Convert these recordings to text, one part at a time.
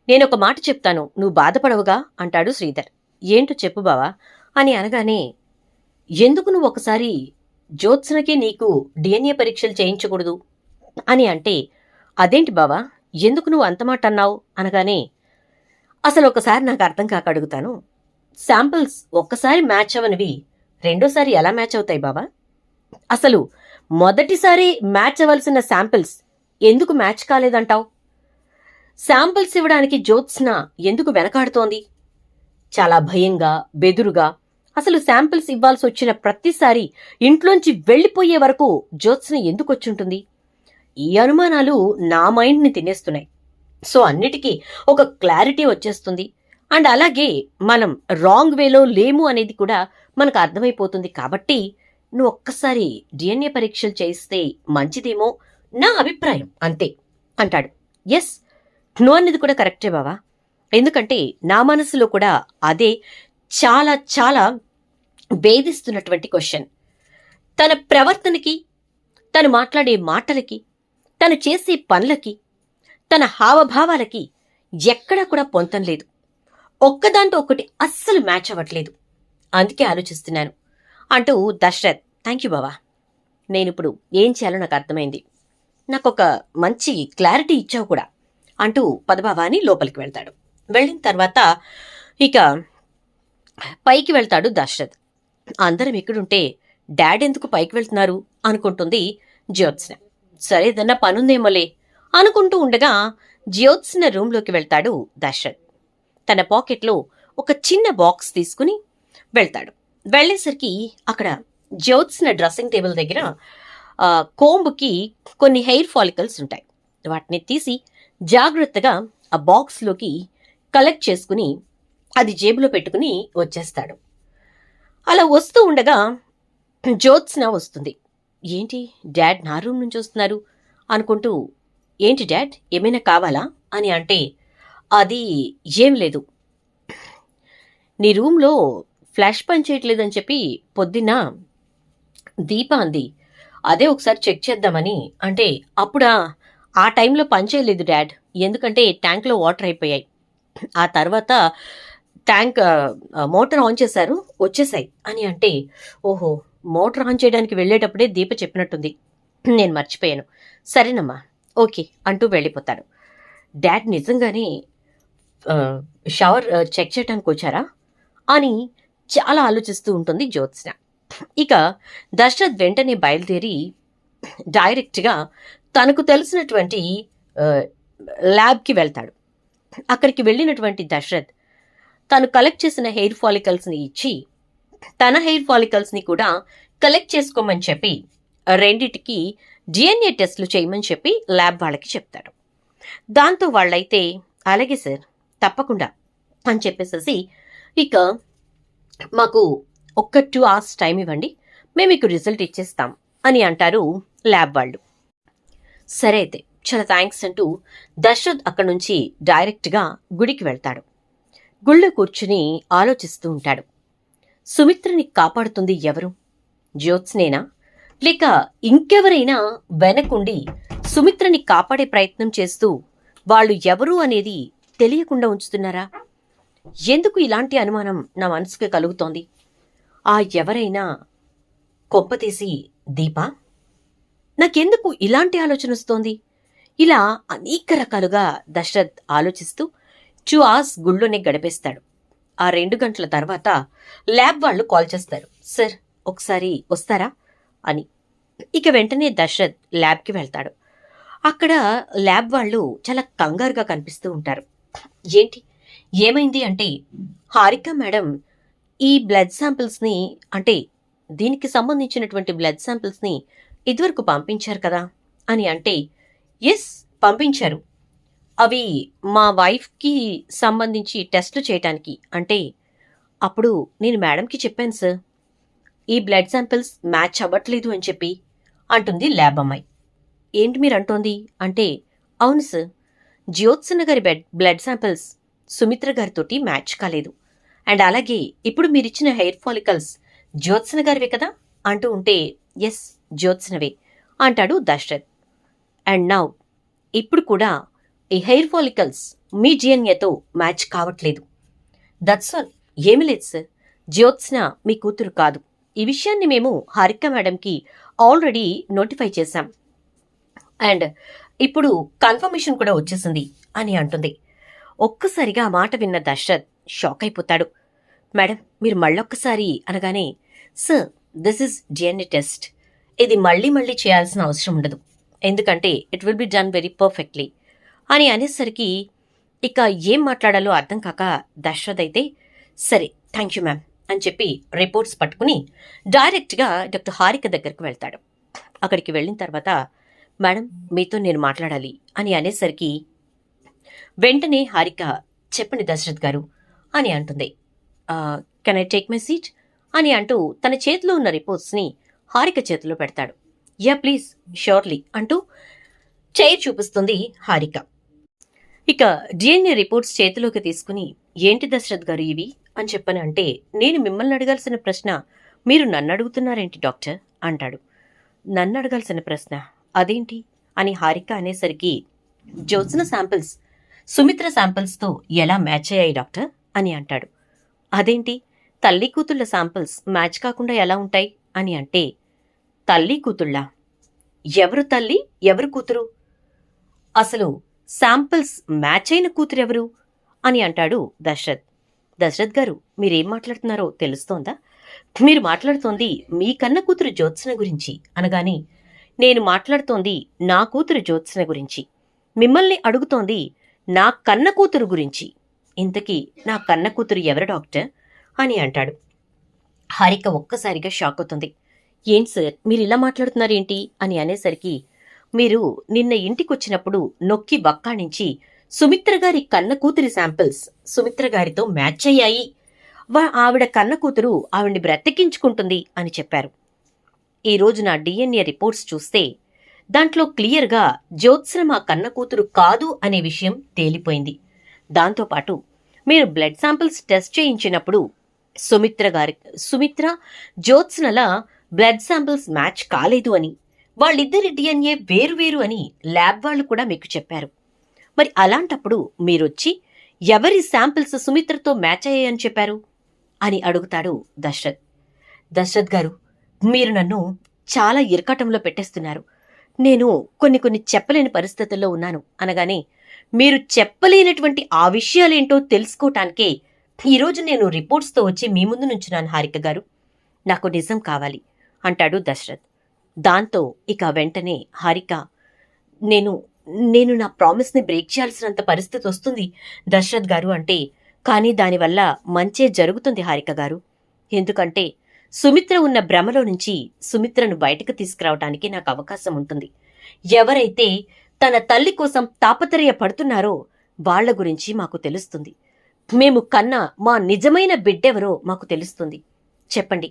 నేనొక మాట చెప్తాను, నువ్వు బాధపడవుగా అంటాడు శ్రీధర్. ఏంటో చెప్పు బావా అని అనగానే, ఎందుకు నువ్వు ఒకసారి జ్యోత్స్నకి నీకు డిఎన్ఏ పరీక్షలు చేయించకూడదు అని అంటే, అదేంటి బావా, ఎందుకు నువ్వు అంత మాట అన్నావు అనగానే, అసలు ఒకసారి నాకు అర్థం కాక అడుగుతాను, శాంపిల్స్ ఒక్కసారి మ్యాచ్ అవనివి రెండోసారి ఎలా మ్యాచ్ అవుతాయి బావా? అసలు మొదటిసారి మ్యాచ్ అవ్వాల్సిన శాంపిల్స్ ఎందుకు మ్యాచ్ కాలేదంటావు? శాంపిల్స్ ఇవ్వడానికి జ్యోత్స్న ఎందుకు వెనకాడుతోంది? చాలా భయంగా, బెదురుగా, అసలు శాంపిల్స్ ఇవ్వాల్సి వచ్చిన ప్రతిసారి ఇంట్లోంచి వెళ్లిపోయే వరకు జ్యోత్స్న ఎందుకు వచ్చుంటుంది? ఈ అనుమానాలు నా మైండ్ని తినేస్తున్నాయి. సో అన్నిటికీ ఒక క్లారిటీ వచ్చేస్తుంది. అండ్ అలాగే మనం రాంగ్ వేలో లేము అనేది కూడా మనకు అర్థమైపోతుంది. కాబట్టి నువ్వు ఒక్కసారి డిఎన్ఏ పరీక్షలు చేయిస్తే మంచిదేమో నా అభిప్రాయం, అంతే అంటాడు. ఎస్, నువ్వు అన్నది కూడా కరెక్టే బావా. ఎందుకంటే నా మనసులో కూడా అదే చాలా చాలా వేధిస్తున్నటువంటి క్వశ్చన్. తన ప్రవర్తనకి, తను మాట్లాడే మాటలకి, తను చేసే పనులకి, తన హావభావాలకి ఎక్కడా కూడా పొంతం లేదు. ఒక్కదాంతో ఒకటి అస్సలు మ్యాచ్ అవ్వట్లేదు. అందుకే ఆలోచిస్తున్నాను అంటూ దశరథ్, థ్యాంక్ యూ బావా, నేనిప్పుడు ఏం చేయాలో నాకు అర్థమైంది, నాకొక మంచి క్లారిటీ ఇచ్చావు కూడా అంటూ పదబావా అని లోపలికి వెళ్తాడు. వెళ్ళిన తర్వాత ఇక పైకి వెళ్తాడు దశరథ్. అందరం ఇక్కడుంటే డాడ్ ఎందుకు పైకి వెళ్తున్నారు అనుకుంటుంది జ్యోత్స్న. సరే, ఏదన్నా పనుందేమోలే అనుకుంటూ ఉండగా జ్యోత్స్న రూంలోకి వెళ్తాడు దశరథ్. తన పాకెట్లో ఒక చిన్న బాక్స్ తీసుకుని వెళ్తాడు. వెళ్ళేసరికి అక్కడ జ్యోత్స్న డ్రెస్సింగ్ టేబుల్ దగ్గర కోంబుకి కొన్ని హెయిర్ ఫాలికల్స్ ఉంటాయి. వాటిని తీసి జాగ్రత్తగా ఆ బాక్స్లోకి కలెక్ట్ చేసుకుని అది జేబులో పెట్టుకుని వచ్చేస్తాడు. అలా వస్తూ ఉండగా జ్యోత్స్న వస్తుంది. ఏంటి డాడ్ నా రూమ్ నుంచి వస్తున్నారు అనుకుంటూ, ఏంటి డాడ్ ఏమైనా కావాలా అని అంటే, అది ఏం లేదు, నీ రూమ్లో ఫ్లాష్ పని చేయట్లేదని చెప్పి పొద్దున్న దీప అంది, అదే ఒకసారి చెక్ చేద్దామని అంటే, అప్పుడా ఆ టైంలో పని చేయలేదు డాడ్, ఎందుకంటే ట్యాంక్లో వాటర్ అయిపోయాయి. ఆ తర్వాత ట్యాంక్ మోటార్ ఆన్ చేశారు, వచ్చేసాయి అని అంటే, ఓహో మోటార్ ఆన్ చేయడానికి వెళ్ళేటప్పుడే దీప చెప్పినట్టుంది, నేను మర్చిపోయాను, సరేనమ్మా ఓకే అంటూ వెళ్ళిపోతాడు. డాడ్ నిజంగానే షవర్ చెక్ చేయడానికి వచ్చారా అని చాలా ఆలోచిస్తూ ఉంటుంది జ్యోత్స్న. ఇక దశరథ్ వెంటనే బయలుదేరి డైరెక్ట్గా తనకు తెలిసినటువంటి ల్యాబ్కి వెళ్తాడు. అక్కడికి వెళ్ళినటువంటి దశరథ్ తను కలెక్ట్ చేసిన హెయిర్ ఫాలికల్స్ని ఇచ్చి, తన హెయిర్ ఫాలికల్స్ని కూడా కలెక్ట్ చేసుకోమని చెప్పి, రెండిటికి డిఎన్ఏ టెస్ట్లు చేయమని చెప్పి ల్యాబ్ వాళ్ళకి చెప్తాడు. దాంతో వాళ్ళైతే అలాగే సార్ తప్పకుండా అని చెప్పేసేసి, ఇక మాకు ఒక్క 2 hours టైం ఇవ్వండి, మేము మీకు రిజల్ట్ ఇచ్చేస్తాం అని అంటారు ల్యాబ్ వాళ్ళు. సరే అయితే చాలా థ్యాంక్స్ అంటూ దశరథ్ అక్కడి నుంచి డైరెక్ట్గా గుడికి వెళ్తాడు. గుళ్ళో కూర్చుని ఆలోచిస్తూ ఉంటాడు. సుమిత్రని కాపాడుతుంది ఎవరు? జ్యోత్స్నేనా, లేక ఇంకెవరైనా వెనకుండి సుమిత్రని కాపాడే ప్రయత్నం చేస్తూ వాళ్ళు ఎవరు అనేది తెలియకుండా ఉంచుతున్నారా? ఎందుకు ఇలాంటి అనుమానం నా మనసుకి కలుగుతోంది? ఆ ఎవరైనా కొంపతీసి దీపా? నాకెందుకు ఇలాంటి ఆలోచన వస్తోంది? ఇలా అనేక రకాలుగా దశరథ్ ఆలోచిస్తూ 2 hours గుళ్ళోనే గడిపేస్తాడు. ఆ 2 గంటల తర్వాత ల్యాబ్ వాళ్ళు కాల్ చేస్తారు, సార్ ఒకసారి వస్తారా అని. ఇక వెంటనే దశరథ్ ల్యాబ్కి వెళ్తాడు. అక్కడ ల్యాబ్ వాళ్ళు చాలా కంగారుగా కనిపిస్తూ ఉంటారు. ఏంటి ఏమైంది అంటే, హారిక మేడం ఈ బ్లడ్ శాంపిల్స్ని, అంటే దీనికి సంబంధించినటువంటి బ్లడ్ శాంపిల్స్ని ఇదివరకు పంపించారు కదా అని అంటే, ఎస్ పంపించారు, అవి మా వైఫ్కి సంబంధించి టెస్ట్లు చేయటానికి అంటే, అప్పుడు నేను మేడంకి చెప్పాను సార్, ఈ బ్లడ్ శాంపిల్స్ మ్యాచ్ అవ్వట్లేదు అని చెప్పి అంటుంది ల్యాబ్ అమ్మాయి. ఏంటి మీరు అంటోంది అంటే, అవును సార్, జ్యోత్స్న గారి బ్లడ్ శాంపిల్స్ సుమిత్ర గారితోటి మ్యాచ్ కాలేదు. అండ్ అలాగే ఇప్పుడు మీరిచ్చిన హెయిర్ ఫాలికల్స్ జ్యోత్స్న గారివే కదా అంటూ ఉంటే, ఎస్ జ్యోత్స్నవే అంటాడు దశరథ్. అండ్ నౌ ఇప్పుడు కూడా ఈ హెయిర్ ఫాలికల్స్ మీ డిఎన్ఏతో మ్యాచ్ కావట్లేదు. That's all. ఏమీ లేదు సార్. జ్యోత్స్న మీ కూతురు కాదు. ఈ విషయాన్ని మేము హారిక మేడంకి ఆల్రెడీ నోటిఫై చేశాం. అండ్ ఇప్పుడు కన్ఫర్మేషన్ కూడా వచ్చేసింది అని అంటుంది. ఒక్కసారిగా ఆ మాట విన్న దశరథ్ షాక్ అయిపోతాడు. మేడం, మీరు మళ్ళొక్కసారి అనగానే, sir, this is DNA test. ఇది మళ్ళీ మళ్ళీ చేయాల్సిన అవసరం ఉండదు, ఎందుకంటే it will be done very perfectly అని అనేసరికి ఇక ఏం మాట్లాడాలో అర్థం కాక దశరథ్ అయితే, సరే థ్యాంక్ యూ మ్యామ్ అని చెప్పి రిపోర్ట్స్ పట్టుకుని డైరెక్ట్గా డాక్టర్ హారిక దగ్గరకు వెళ్తాడు. అక్కడికి వెళ్ళిన తర్వాత, మేడం, మీతో నేను మాట్లాడాలి అని అనేసరికి వెంటనే హారిక, చెప్పండి దశరథ్ గారు అని అంటుంది. Can I take my seat అని అంటూ తన చేతిలో ఉన్న రిపోర్ట్స్ని హారిక చేతిలో పెడతాడు. యా ప్లీజ్, ష్యూర్లీ అంటూ చైర్ చూపిస్తుంది హారిక. ఇక డిఎన్ఏ రిపోర్ట్స్ చేతిలోకి తీసుకుని, ఏంటి దశరథ్ గారు ఇవి అని చెప్పని అంటే, నేను మిమ్మల్ని అడగాల్సిన ప్రశ్న మీరు నన్ను అడుగుతున్నారేంటి డాక్టర్ అంటాడు. నన్ను అడగాల్సిన ప్రశ్న అదేంటి అని హారిక అనేసరికి, జ్యోత్స్న శాంపిల్స్ సుమిత్ర శాంపిల్స్తో ఎలా మ్యాచ్ అయ్యాయి డాక్టర్ అని అంటాడు. అదేంటి, తల్లి కూతుళ్ళ శాంపిల్స్ మ్యాచ్ కాకుండా ఎలా ఉంటాయి అని అంటే, తల్లి కూతుళ్ళ? ఎవరు తల్లి ఎవరు కూతురు? అసలు శాంపిల్స్ మ్యాచ్ అయిన కూతురెవరు అని అంటాడు దశరథ్. దశరథ్ గారు, మీరేం మాట్లాడుతున్నారో తెలుస్తోందా? మీరు మాట్లాడుతోంది మీ కన్న కూతురు జ్యోత్స్న గురించి అనగాని, నేను మాట్లాడుతోంది నా కూతురు జ్యోత్స్న గురించి. మిమ్మల్ని అడుగుతోంది నా కన్న కూతురు గురించి. ఇంతకీ నా కన్న కూతురు ఎవరు డాక్టర్ అని అంటాడు. హారిక ఒక్కసారిగా షాక్ అవుతుంది. ఏంటి సార్, మీరు ఇలా మాట్లాడుతున్నారేంటి అని అనేసరికి, మీరు నిన్న ఇంటికొచ్చినప్పుడు నొక్కి వక్కాణించి సుమిత్ర గారి కన్న కూతురి శాంపిల్స్ సుమిత్ర గారితో మ్యాచ్ అయ్యాయి, ఆవిడ కన్న కూతురు ఆవిడ్ని బ్రతికించుకుంటుంది అని చెప్పారు. ఈరోజు నా డిఎన్ఏ రిపోర్ట్స్ చూస్తే దాంట్లో క్లియర్గా జ్యోత్స్న మా కన్న కూతురు కాదు అనే విషయం తేలిపోయింది. దాంతోపాటు మీరు బ్లడ్ శాంపిల్స్ టెస్ట్ చేయించినప్పుడు సుమిత్ర జ్యోత్స్నల బ్లడ్ శాంపిల్స్ మ్యాచ్ కాలేదు అని, వాళ్ళిద్దరి డిఎన్ఏ వేరువేరు అని ల్యాబ్ వాళ్ళు కూడా మీకు చెప్పారు. మరి అలాంటప్పుడు మీరొచ్చి ఎవరి శాంపిల్స్ సుమిత్రతో మ్యాచ్ అయ్యాయని చెప్పారు అని అడుగుతాడు దశరథ్. దశరథ్ గారు, మీరు నన్ను చాలా ఇరకాటంలో పెట్టేస్తున్నారు. నేను కొన్ని చెప్పలేని పరిస్థితుల్లో ఉన్నాను అనగానే, మీరు చెప్పలేనటువంటి ఆ విషయాలేంటో తెలుసుకోవటానికే ఈరోజు నేను రిపోర్ట్స్తో వచ్చి మీ ముందు నుంచున్నాను హారిక గారు. నాకు నిజం కావాలి అంటాడు దశరథ్. దాంతో ఇక వెంటనే హారిక, నేను నా ప్రామిస్ని బ్రేక్ చేయాల్సినంత పరిస్థితి వస్తుంది దశరథ్ గారు అంటే, కానీ దానివల్ల మంచే జరుగుతుంది హారిక గారు. ఎందుకంటే సుమిత్ర ఉన్న భ్రమలో నుంచి సుమిత్రను బయటకు తీసుకురావడానికి నాకు అవకాశం ఉంటుంది. ఎవరైతే తన తల్లి కోసం తాపత్రయపడుతున్నారో వాళ్ల గురించి మాకు తెలుస్తుంది. మేము కన్నా మా నిజమైన బిడ్డెవరో మాకు తెలుస్తుంది. చెప్పండి,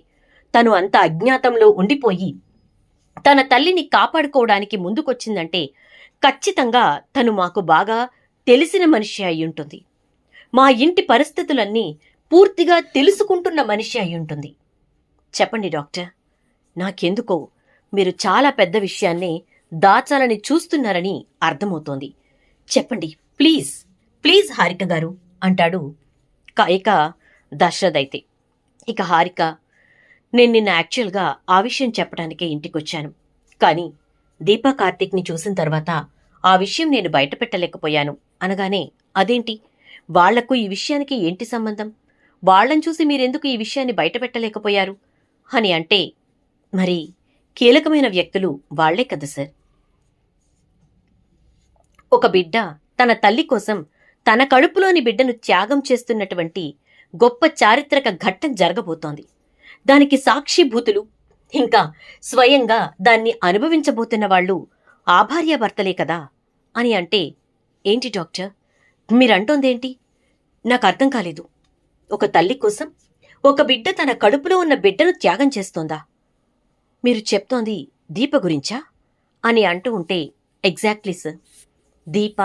తను అంత అజ్ఞాతంలో ఉండిపోయి తన తల్లిని కాపాడుకోవడానికి ముందుకొచ్చిందంటే ఖచ్చితంగా తను మాకు బాగా తెలిసిన మనిషి అయ్యుంటుంది. మా ఇంటి పరిస్థితులన్నీ పూర్తిగా తెలుసుకుంటున్న మనిషి అయ్యుంటుంది. చెప్పండి డాక్టర్, నాకెందుకో మీరు చాలా పెద్ద విషయాన్నే దాచాలని చూస్తున్నారని అర్థమవుతోంది. చెప్పండి ప్లీజ్, ప్లీజ్ హారిక గారు అంటాడు ఇక దశరథ్. అయితే ఇక హారిక, నేను నిన్న యాక్చువల్గా ఆ విషయం చెప్పడానికే ఇంటికొచ్చాను, కానీ దీపా కార్తీక్ని చూసిన తర్వాత ఆ విషయం నేను బయట పెట్టలేకపోయాను అనగానే, అదేంటి, వాళ్లకు ఈ విషయానికి ఏంటి సంబంధం? వాళ్లను చూసి మీరెందుకు ఈ విషయాన్ని బయట పెట్టలేకపోయారు అని అంటే, మరి కీలకమైన వ్యక్తులు వాళ్లే కదా సార్. ఒక బిడ్డ తన తల్లి కోసం తన కడుపులోని బిడ్డను త్యాగం చేస్తున్నటువంటి గొప్ప చారిత్రక ఘట్టం జరగబోతోంది. దానికి సాక్షిభూతులు, ఇంకా స్వయంగా దాన్ని అనుభవించబోతున్న వాళ్ళు ఆ భార్యాభర్తలే కదా అని అంటే, ఏంటి డాక్టర్ మీరంటోందేంటి? నాకు అర్థం కాలేదు. ఒక తల్లి కోసం ఒక బిడ్డ తన కడుపులో ఉన్న బిడ్డను త్యాగం చేస్తోందా? మీరు చెప్తోంది దీప గురించా అని అంటూ ఉంటే, ఎగ్జాక్ట్లీ సార్. దీప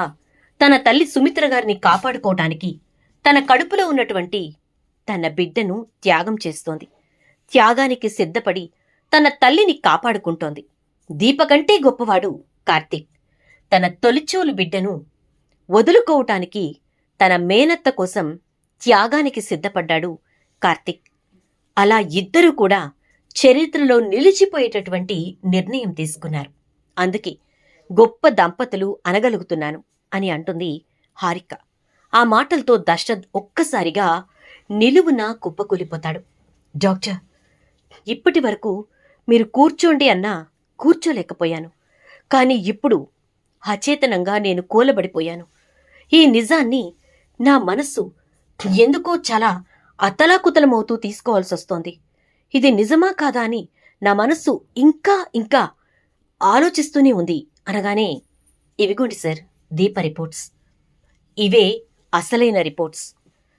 తన తల్లి సుమిత్ర గారిని కాపాడుకోవటానికి తన కడుపులో ఉన్నటువంటి తన బిడ్డను త్యాగం చేస్తోంది. త్యాగానికి సిద్ధపడి తన తల్లిని కాపాడుకుంటోంది. దీప కంటే గొప్పవాడు కార్తీక్. తన తొలిచూలు బిడ్డను వదులుకోవటానికి తన మేనత్త కోసం త్యాగానికి సిద్ధపడ్డాడు కార్తీక్. అలా ఇద్దరూ కూడా చరిత్రలో నిలిచిపోయేటటువంటి నిర్ణయం తీసుకున్నారు. అందుకే గొప్ప దంపతులు అనగలుగుతున్నాను అని అంటుంది హారిక. ఆ మాటలతో దశరథ్ ఒక్కసారిగా నిలువున కుప్పకూలిపోతాడు. డాక్టర్, ఇప్పటి వరకు మీరు కూర్చోండి అన్నా కూర్చోలేకపోయాను. కానీ ఇప్పుడు అచేతనంగా నేను కూలబడిపోయాను. ఈ నిజాన్ని నా మనస్సు ఎందుకో చాలా అతలాకుతలమవుతూ తీసుకోవాల్సి వస్తోంది. ఇది నిజమా కాదా అని నా మనస్సు ఇంకా ఇంకా ఆలోచిస్తూనే ఉంది అనగానే, ఇవిగోండి సార్ దీప రిపోర్ట్స్. ఇవే అసలైన రిపోర్ట్స్,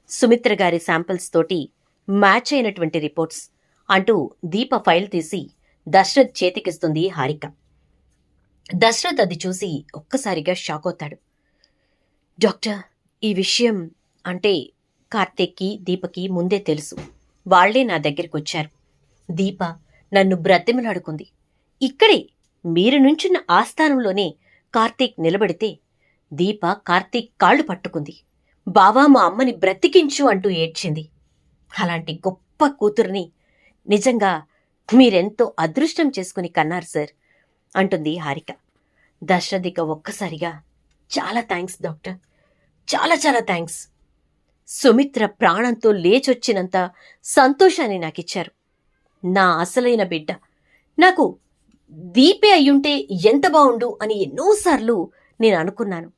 సుమిత్ర గారి శాంపిల్స్ తోటి మ్యాచ్ అయినటువంటి రిపోర్ట్స్ అంటూ దీప ఫైల్ తీసి దశరథ్ చేతికిస్తుంది హారిక. దశరథ్ అది చూసి ఒక్కసారిగా షాక్ అవుతాడు. డాక్టర్, ఈ విషయం అంటే కార్తీక్కి దీపకి ముందే తెలుసు. వాళ్లే నా దగ్గరికి వచ్చారు. దీప నన్ను బ్రతిమలాడుకుంది. ఇక్కడే మీరు నుంచున్న ఆస్థానంలోనే కార్తీక్ నిలబడితే దీప కార్తీక్ కాళ్ళు పట్టుకుంది. బావా, మా అమ్మని బ్రతికించు అంటూ ఏడ్చింది. అలాంటి గొప్ప కూతురిని నిజంగా మీరెంతో అదృష్టం చేసుకుని కన్నారు సార్ అంటుంది హారిక. దశరథిక ఒక్కసారిగా చాలా థ్యాంక్స్ డాక్టర్, చాలా చాలా థ్యాంక్స్. సుమిత్ర ప్రాణంతో లేచొచ్చినంత సంతోషాన్ని నాకిచ్చారు. నా అసలైన బిడ్డ నాకు దీపే అయ్యుంటే ఎంత బావుండు అని ఎన్నోసార్లు నేను అనుకున్నాను.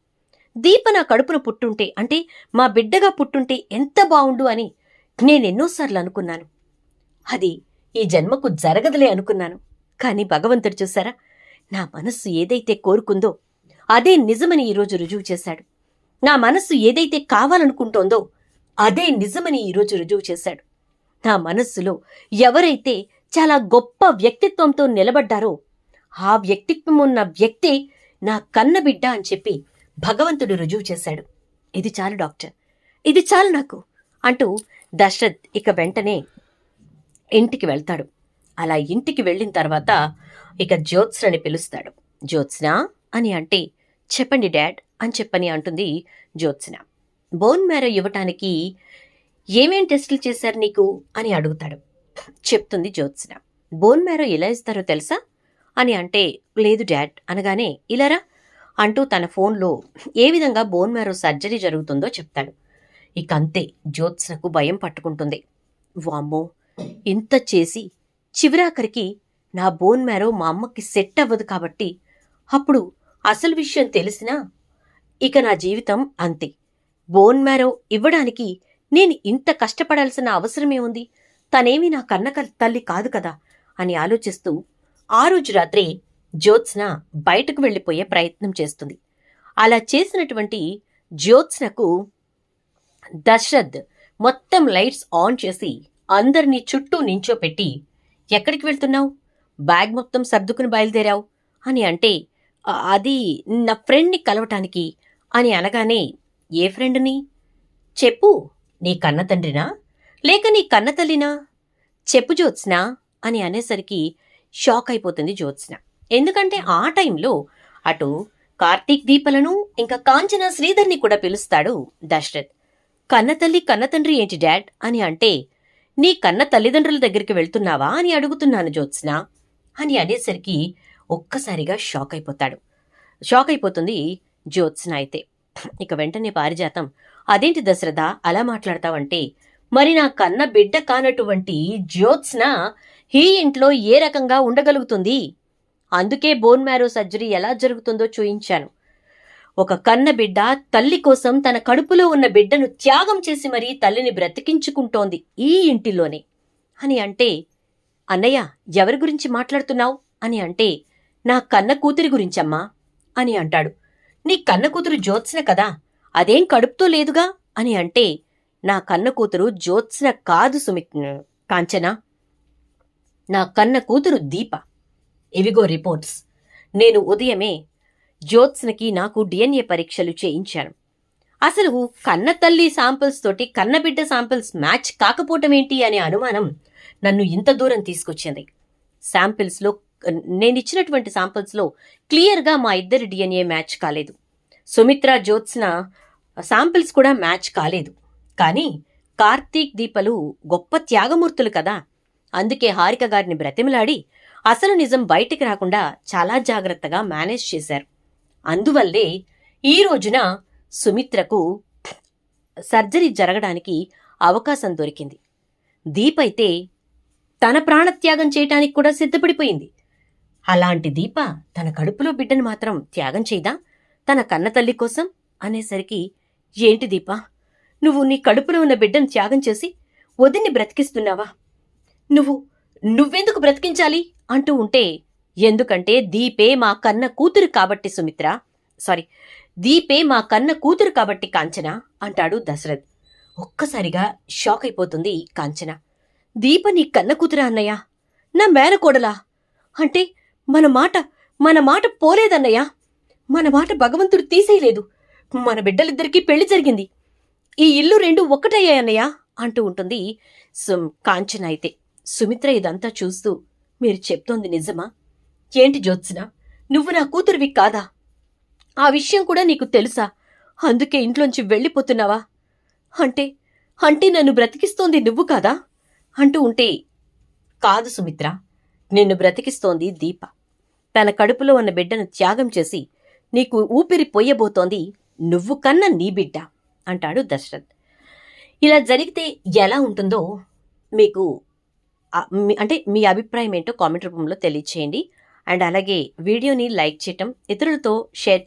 దీప నా కడుపున పుట్టుంటే, అంటే మా బిడ్డగా పుట్టుంటే ఎంత బావుండు అని నేనెన్నోసార్లు అనుకున్నాను. అది ఈ జన్మకు జరగదులే అనుకున్నాను. కానీ భగవంతుడు చూసారా, నా మనస్సు ఏదైతే కోరుకుందో అదే నిజమని ఈరోజు రుజువు చేశాడు. నా మనస్సు ఏదైతే కావాలనుకుంటోందో అదే నిజమని ఈరోజు రుజువు చేశాడు. నా మనస్సులో ఎవరైతే చాలా గొప్ప వ్యక్తిత్వంతో నిలబడ్డారో ఆ వ్యక్తిత్వం ఉన్న వ్యక్తే నా కన్నబిడ్డ అని చెప్పి భగవంతుడు రుజువు చేశాడు. ఇది చాలు డాక్టర్, ఇది చాలు నాకు అంటూ దశరథ్ ఇక వెంటనే ఇంటికి వెళ్తాడు. అలా ఇంటికి వెళ్ళిన తర్వాత ఇక జ్యోత్స్నని పిలుస్తాడు. జ్యోత్స్న అని అంటే, చెప్పండి డాడ్ అని చెప్పని అంటుంది జ్యోత్స్న. బోన్ మ్యారో ఇవ్వటానికి ఏమేం టెస్టులు చేశారు నీకు అని అడుగుతాడు. చెప్తుంది జ్యోత్స్న. బోన్ మ్యారో ఎలా ఇస్తారో తెలుసా అని అంటే, లేదు డాడ్ అనగానే, ఇలారా అంటూ తన ఫోన్లో ఏ విధంగా బోన్ మ్యారో సర్జరీ జరుగుతుందో చెప్తాడు. ఇక అంతే, జ్యోత్స్నకు భయం పట్టుకుంటుంది. వామ్మో, ఇంత చేసి చివరాఖరికి నా బోన్ మ్యారో మా అమ్మకి సెట్ అవ్వదు కాబట్టి అప్పుడు అసలు విషయం తెలిసినా ఇక నా జీవితం అంతే. బోన్ మ్యారో ఇవ్వడానికి నేను ఇంత కష్టపడాల్సిన అవసరమే ఉంది? తనేమి నా కన్న తల్లి కాదు కదా అని ఆలోచిస్తూ ఆ రోజు రాత్రి జ్యోత్స్న బయటకు వెళ్లిపోయే ప్రయత్నం చేస్తుంది. అలా చేసినటువంటి జ్యోత్స్నకు దశరథ్ మొత్తం లైట్స్ ఆన్ చేసి అందరినీ చుట్టూ నించోపెట్టి, ఎక్కడికి వెళ్తున్నావు? బ్యాగ్ మొత్తం సర్దుకుని బయలుదేరావు అని అంటే, అది నా ఫ్రెండ్ని కలవటానికి అని అనగానే, ఏ ఫ్రెండ్ని చెప్పు? నీ కన్న తండ్రినా లేక నీ కన్న తల్లినా? చెప్పు జ్యోత్స్న అని అనేసరికి షాక్ అయిపోతుంది జ్యోత్స్న. ఎందుకంటే ఆ టైంలో అటు కార్తీక్ దీపలను ఇంకా కాంచన శ్రీధర్ని కూడా పిలుస్తాడు దశరథ్. కన్నతల్లి కన్నతండ్రి ఏంటి డాడ్ అని అంటే, నీ కన్న తల్లిదండ్రుల దగ్గరికి వెళ్తున్నావా అని అడుగుతున్నాను జ్యోత్స్న అని అనేసరికి ఒక్కసారిగా షాక్ అయిపోతుంది జ్యోత్స్న. అయితే ఇక వెంటనే పారిజాతం, అదేంటి దశరథ అలా మాట్లాడతావంటే, మరి నా కన్న బిడ్డ కానటువంటి జ్యోత్స్న ఈ ఇంట్లో ఏ రకంగా ఉండగలుగుతుంది? అందుకే బోన్ మ్యారో సర్జరీ ఎలా జరుగుతుందో చూయించాను. ఒక కన్న బిడ్డ తల్లి కోసం తన కడుపులో ఉన్న బిడ్డను త్యాగం చేసి మరీ తల్లిని బ్రతికించుకుంటోంది ఈ ఇంటిలోనే అని అంటే, అన్నయ్య ఎవరి గురించి మాట్లాడుతున్నావు అని అంటే, నా కన్న కూతురి గురించమ్మా అని అంటాడు. నీ కన్న కూతురు జ్యోత్స్న కదా, అదేం కడుపుతో లేదుగా అని అంటే, నా కన్న కూతురు జ్యోత్స్న కాదు కాంచన, నా కన్న కూతురు దీప. ఇవిగో రిపోర్ట్స్. నేను ఉదయమే జ్యోత్స్నకి నాకు డిఎన్ఏ పరీక్షలు చేయించాను. అసలు కన్న తల్లి శాంపిల్స్ తోటి కన్నబిడ్డ శాంపిల్స్ మ్యాచ్ కాకపోవటమేంటి అనే అనుమానం నన్ను ఇంత దూరం తీసుకొచ్చింది. శాంపిల్స్లో నేనిచ్చినటువంటి శాంపిల్స్లో క్లియర్గా మా ఇద్దరి డిఎన్ఏ మ్యాచ్ కాలేదు. సుమిత్ర జ్యోత్స్న శాంపిల్స్ కూడా మ్యాచ్ కాలేదు. కానీ కార్తీక్ దీపలు గొప్ప త్యాగమూర్తులు కదా. అందుకే హారిక గారిని బ్రతిమలాడి అసలు నిజం బయటికి రాకుండా చాలా జాగ్రత్తగా మేనేజ్ చేశారు. అందువల్లే ఈ రోజున సుమిత్రకు సర్జరీ జరగడానికి అవకాశం దొరికింది. దీపైతే తన ప్రాణత్యాగం చేయటానికి కూడా సిద్ధపడిపోయింది. అలాంటి దీప తన కడుపులో బిడ్డను మాత్రం త్యాగం చేయదా తన కన్నతల్లి కోసం అనేసరికి, ఏంటి దీపా, నువ్వు నీ కడుపులో ఉన్న బిడ్డను త్యాగం చేసి వదిన్ని బ్రతికిస్తున్నావా? నువ్వెందుకు బ్రతికించాలి అంటూ ఉంటే, ఎందుకంటే దీపే మా కన్న కూతురు కాబట్టి సుమిత్ర, దీపే మా కన్న కూతురు కాబట్టి కాంచన అంటాడు దశరథ్. ఒక్కసారిగా షాక్ అయిపోతుంది కాంచన. దీప నీ కన్న కూతురా అన్నయ్య? నా మేనకోడలా? అంటే మన మాట పోలేదన్నయ్య. మన మాట భగవంతుడు తీసేయలేదు. మన బిడ్డలిద్దరికీ పెళ్లి జరిగింది. ఈ ఇల్లు రెండు ఒక్కటయ్యాయన్నయ్య అంటూ ఉంటుంది కాంచన. అయితే సుమిత్ర ఇదంతా చూస్తూ, మీరు చెప్తోంది నిజమా? ఏంటి జ్యోత్స్న, నువ్వు నా కూతురివి కాదా? ఆ విషయం కూడా నీకు తెలుసా? అందుకే ఇంట్లోంచి వెళ్ళిపోతున్నావా? అంటే నన్ను బ్రతికిస్తోంది నువ్వు కాదా అంటూ ఉంటే, కాదు సుమిత్ర, నిన్ను బ్రతికిస్తోంది దీప. తన కడుపులో ఉన్న బిడ్డను త్యాగం చేసి నీకు ఊపిరి పొయ్యబోతోంది నువ్వు కన్న నీ బిడ్డ అంటాడు దశరథ్. ఇలా జరిగితే ఎలా ఉంటుందో మీకు అంటే మీ అభిప్రాయం ఏంటో కామెంట్ రూపంలో తెలియచేయండి. అండ్ అలాగే వీడియోని లైక్ చేయటం, ఇతరులతో షేర్